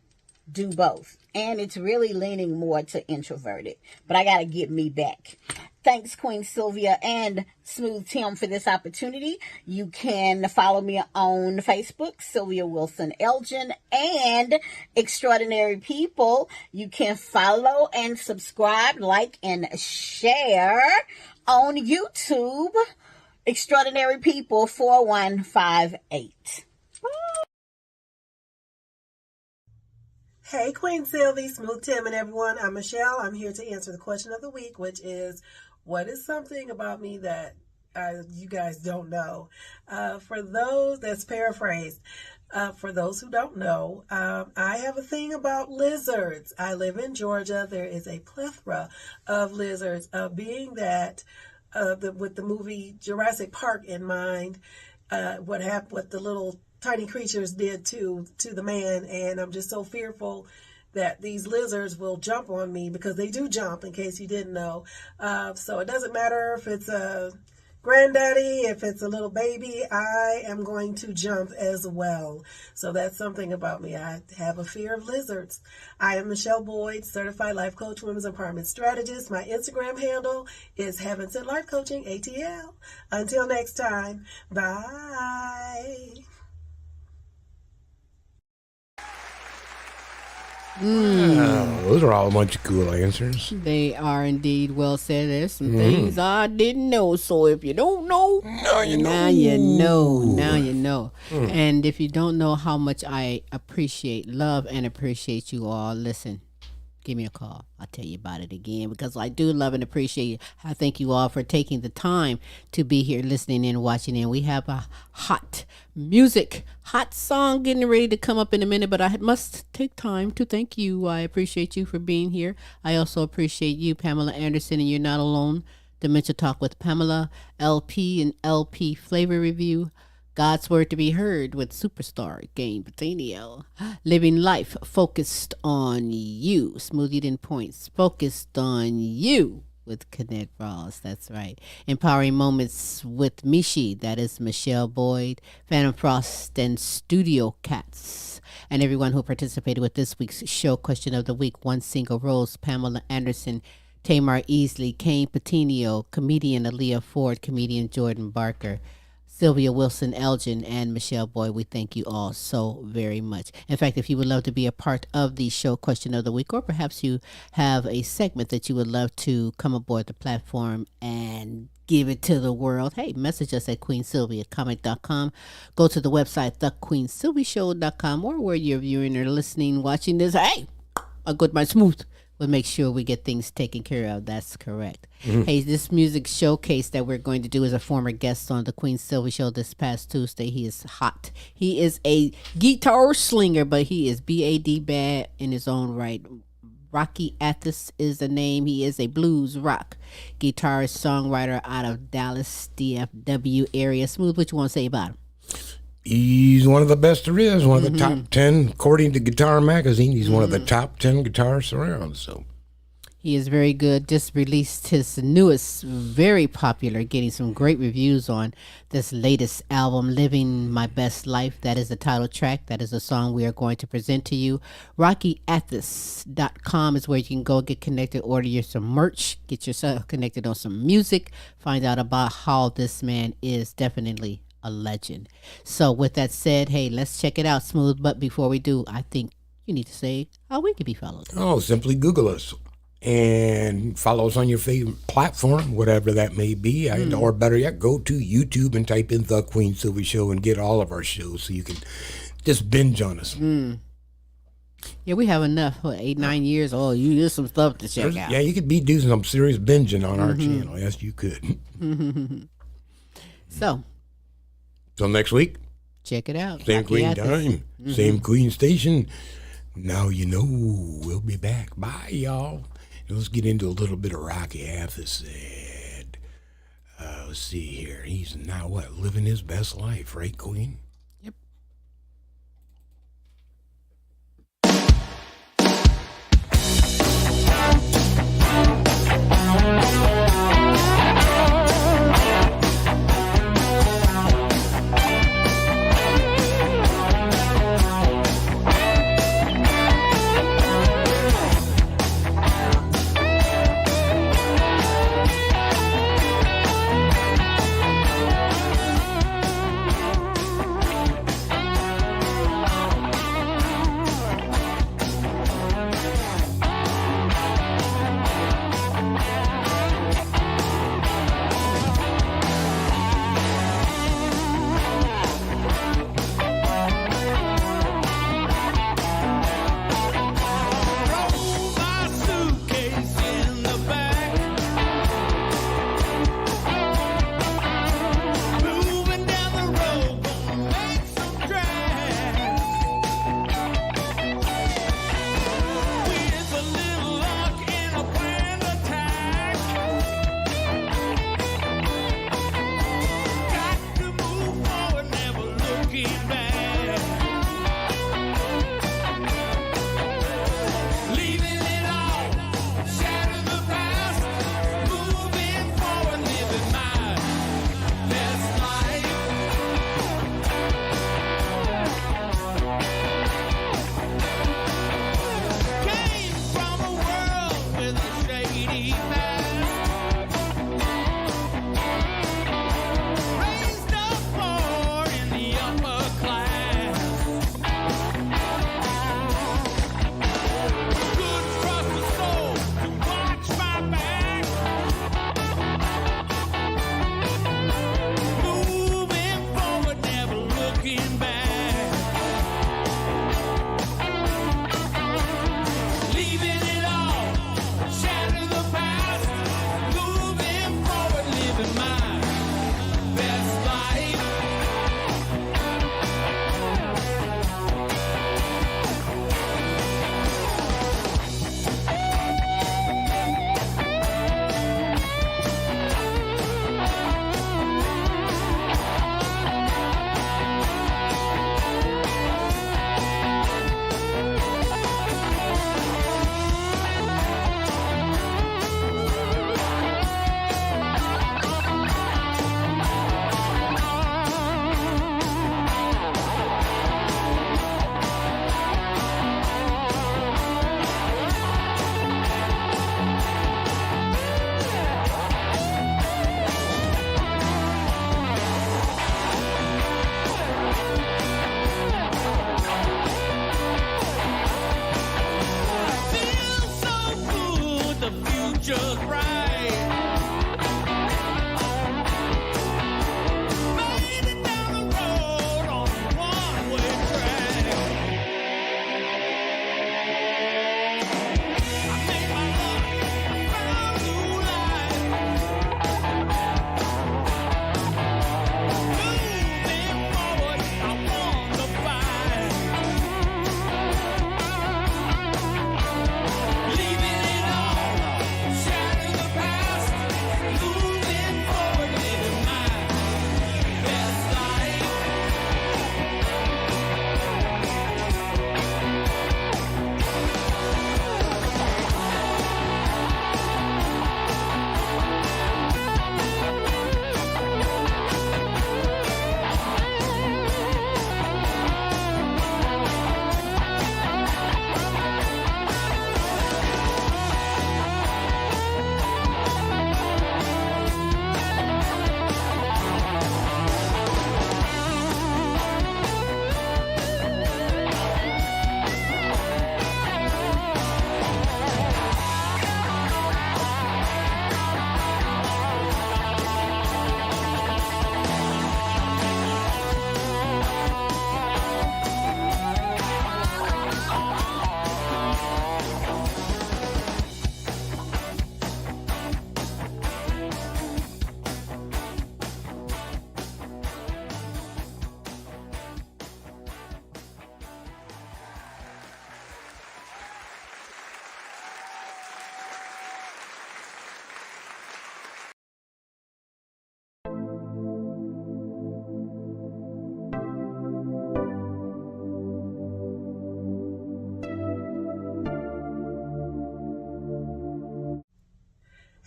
do both. And it's really leaning more to introverted. But I got to get me back. Thanks, Queen Sylvia and Smooth Tim, for this opportunity. You can follow me on Facebook, Sylvia Wilson Elgin, and Extraordinary People. You can follow and subscribe, like, and share on YouTube, Extraordinary People 4158. Hey, Queen Silvy, Smooth Tim, and everyone. I'm Michelle. I'm here to answer the question of the week, which is, what is something about me that you guys don't know? For those, that's paraphrased. For those who don't know, I have a thing about lizards. I live in Georgia. There is a plethora of lizards. Being that with the movie Jurassic Park in mind, what the little tiny creatures did to the man, and I'm just so fearful that these lizards will jump on me, because they do jump, in case you didn't know. So it doesn't matter if it's a granddaddy, if it's a little baby, I am going to jump as well. So that's something about me. I have a fear of lizards. I am Michele Boyd, certified life coach, women's empowerment strategist. My Instagram handle is Heaven Sent Life Coaching, ATL. Until next time, bye. Those are all a bunch of cool answers. They are indeed well said. There's some things I didn't know. So if you don't know, now you know. Now you know. And if you don't know how much I love and appreciate you all, listen, give me a call. I'll tell you about it again, because I do love and appreciate it. I thank you all for taking the time to be here listening and watching. And we have a hot song getting ready to come up in a minute, but I must take time to thank you. I appreciate you for being here. I also appreciate you, Pamela Anderson, and You're Not Alone. Dementia Talk with Pamela, LP and LP Flavor Review, God's Word to be Heard with superstar Kayne Petiniot, Living Life Focused on You, Smooth Eating Points Focused on You with Kennette Rawls, that's right. Empowering Moments with Michi, that is Michele Boyd, Phantom Frost, and Studio Cats. And everyone who participated with this week's show question of the week, One Single Rose, Pamela Anderson, Tamar Easley, Kayne Petiniot, comedian Aaliyah Ford, comedian Jordan Barker, Sylvia Wilson Elgin, and Michele Boyd. We thank you all so very much. In fact, if you would love to be a part of the show question of the week, or perhaps you have a segment that you would love to come aboard the platform and give it to the world, hey, message us at queensylvia@comic.com. Go to the website, thequeensylviashow.com, or where you're viewing or listening, watching this. Hey, a good my smooth. We'll make sure we get things taken care of. That's correct. Mm-hmm. Hey, this music showcase that we're going to do is a former guest on the Queen Sylvie Show this past Tuesday. He is hot. He is a guitar slinger, but he is BAD bad in his own right. Rocky Athis is the name. He is a blues rock guitarist, songwriter out of Dallas, DFW area. Smooth, what you want to say about him? He's one of the best there is, one of the top 10, according to Guitar Magazine. He's one of the top 10 guitarists around. So he is very good. Just released his newest, very popular, getting some great reviews on this latest album, Living My Best Life. That is the title track. That is a song we are going to present to you. RockyAthis.com is where you can go get connected, order your some merch, get yourself connected on some music, find out about how this man is definitely a legend. So with that said, hey, let's check it out, Smooth. But before we do, I think you need to say how we can be followed. Oh, simply Google us and follow us on your favorite platform, whatever that may be. Or better yet, go to YouTube and type in The Queen Sylvie Show and get all of our shows so you can just binge on us. Yeah, we have enough. 8-9 years old. You get some stuff to check out. Yeah, you could be doing some serious binging on our channel. Yes, you could. So till next week. Check it out. Same Queen time. Same Queen station. Now you know we'll be back. Bye, y'all. Let's get into a little bit of Rocky Athis. Let's see here. He's now living his best life, right, Queen? Yep.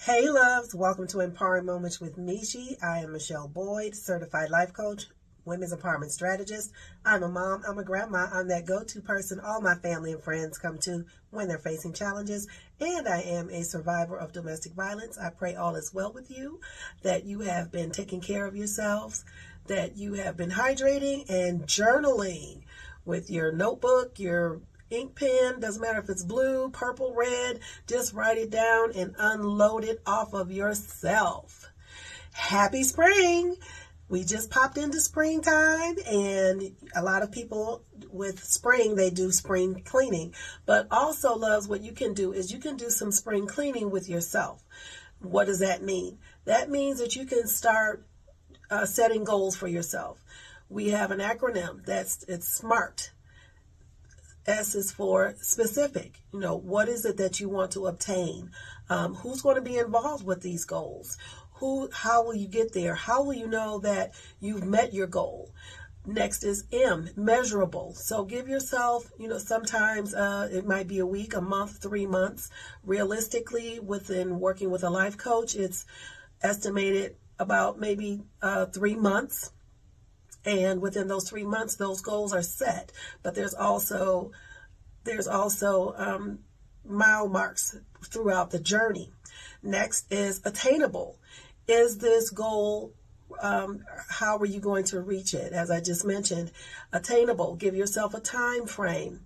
Hey loves, welcome to Empowering Moments with Michi. I am Michele Boyd, certified life coach, women's empowerment strategist. I'm a mom, I'm a grandma, I'm that go-to person all my family and friends come to when they're facing challenges, and I am a survivor of domestic violence. I pray all is well with you, that you have been taking care of yourselves, that you have been hydrating and journaling with your notebook, your ink pen, doesn't matter if it's blue, purple, red, just write it down and unload it off of yourself. Happy spring! We just popped into springtime, and a lot of people with spring, they do spring cleaning. But also, loves, what you can do is you can do some spring cleaning with yourself. What does that mean? That means that you can start setting goals for yourself. We have an acronym it's SMART. S is for specific. You know, what is it that you want to obtain? Who's going to be involved with these goals? How will you get there? How will you know that you've met your goal? Next is M, measurable. So give yourself, sometimes it might be a week, a month, 3 months. Realistically, within working with a life coach, it's estimated about maybe 3 months. And within those 3 months, those goals are set. But there's also mile marks throughout the journey. Next is attainable. Is this goal, how are you going to reach it? As I just mentioned, attainable. Give yourself a time frame.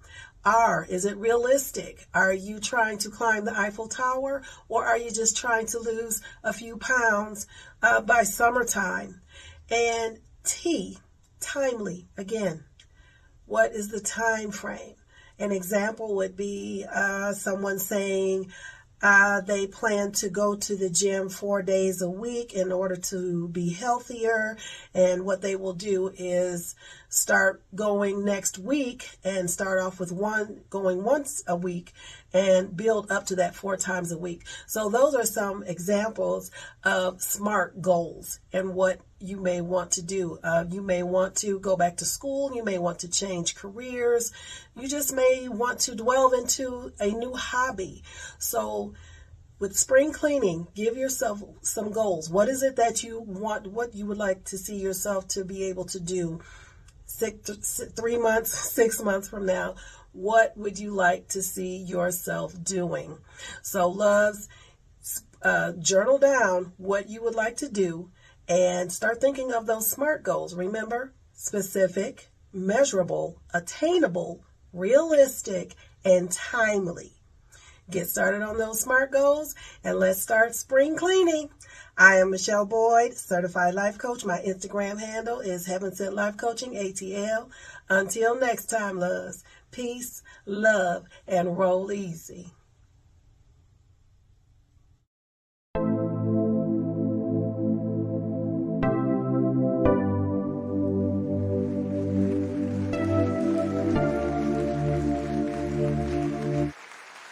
R, is it realistic? Are you trying to climb the Eiffel Tower, or are you just trying to lose a few pounds by summertime? And T, timely. Again, what is the time frame? An example would be someone saying they plan to go to the gym 4 days a week in order to be healthier, and what they will do is start going next week and start off with going once a week and build up to that 4 times a week. So those are some examples of SMART goals and what you may want to do. You may want to go back to school. You may want to change careers. You just may want to delve into a new hobby. So with spring cleaning, give yourself some goals. What is it that you want, what you would like to see yourself to be able to do 3 months, 6 months from now? What would you like to see yourself doing? So loves, journal down what you would like to do and start thinking of those SMART goals. Remember, specific, measurable, attainable, realistic, and timely. Get started on those SMART goals, and let's start spring cleaning. I am Michele Boyd, certified life coach. My Instagram handle is Heaven Sent Life Coaching, ATL. Until next time, loves, peace, love, and roll easy.